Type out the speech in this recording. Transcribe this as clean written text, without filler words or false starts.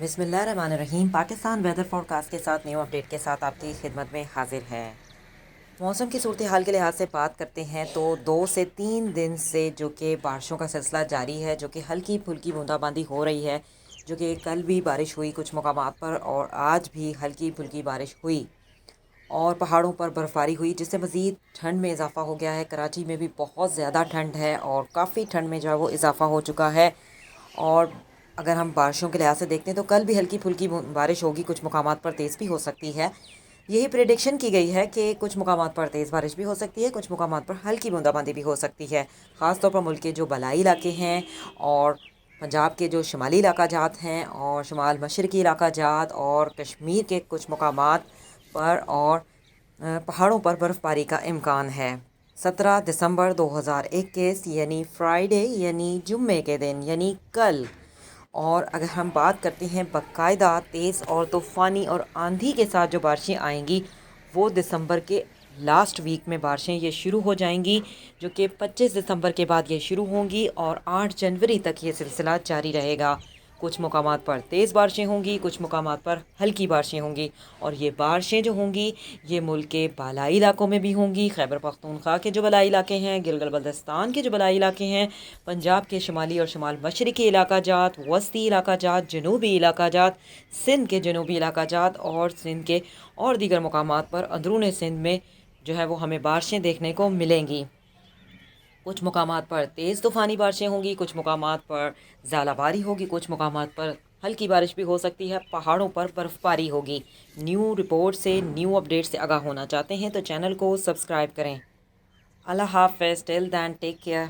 बिस्मिल्लाहिर्रहमानिर्रहीम। Pakistan weather forecast के साथ न्यू अपडेट के साथ आपकी खिदमत में हाजिर है। मौसम की सूरत हाल के लिहाज से बात करते हैं तो 2 से 3 दिन से जो कि बारिशों का सिलसिला जारी है, जो कि हल्की फुल्की बूंदाबांदी हो रही है, जो कि कल भी बारिश हुई कुछ मकामात पर और आज भी हल्की फुल्की बारिश हुई और पहाड़ों पर बर्फ़बारी हुई, जिससे मज़ीद ठंड में इजाफ़ा हो गया है। कराची में भी बहुत ज़्यादा ठंड है और काफ़ी ठंड में जो है वो इजाफ़ा हो चुका है। और अगर हम बारिशों के लिहाज से देखते हैं तो कल भी हल्की फुल्की बारिश होगी, कुछ मकामात पर तेज़ भी हो सकती है। यही प्रेडिक्शन की गई है कि कुछ मकामात पर तेज़ बारिश भी हो सकती है, कुछ मकामात पर हल्की बूंदाबांदी भी हो सकती है। ख़ास तौर पर मुल्क के जो बलाई इलाके हैं और पंजाब के जो शुमाली इलाका जात हैं और शुमाल मशरक़ी इलाका जात और कश्मीर के कुछ मकामात पर और पहाड़ों पर बर्फ़बारी का इम्कान है। 17 दिसंबर 2021 यानी फ्राइडे यानी जुम्मे के दिन यानी कल। और अगर हम बात करते हैं बाकायदा तेज़ और तूफ़ानी और आंधी के साथ जो बारिशें आएंगी, वो दिसंबर के लास्ट वीक में बारिशें ये शुरू हो जाएंगी, जो कि 25 दिसंबर के बाद ये शुरू होंगी और 8 जनवरी तक ये सिलसिला जारी रहेगा। कुछ मकामात पर तेज़ बारिशें होंगी, कुछ मकामात पर हल्की बारिशें होंगी और ये बारिशें जो होंगी ये मुल्क के बालाई इलाकों में भी होंगी। खैबर पख्तूनख्वा के जो बलाई इलाके हैं, गिलगित बल्तिस्तान के जो बलाई इलाके हैं, पंजाब के शुमाली और शुमाल मशरक़ी इलाका जात, वस्ती इलाका जात, जनूबी इलाका जात, सिंध के जनूबी इलाका जात और सिंध के और दीगर मकामात पर अंदरून सिंध में जो है वो हमें बारिशें देखने को मिलेंगी। कुछ मकामात पर तेज़ तूफ़ानी बारिशें होंगी, कुछ मकामात पर ज़ालाबारी होगी, कुछ मकामात पर हल्की बारिश भी हो सकती है, पहाड़ों पर बर्फ़बारी होगी। न्यू रिपोर्ट से न्यू अपडेट से आगाह होना चाहते हैं तो चैनल को सब्सक्राइब करें। अल्लाह हाफ़िज़, टिल दैन टेक केयर।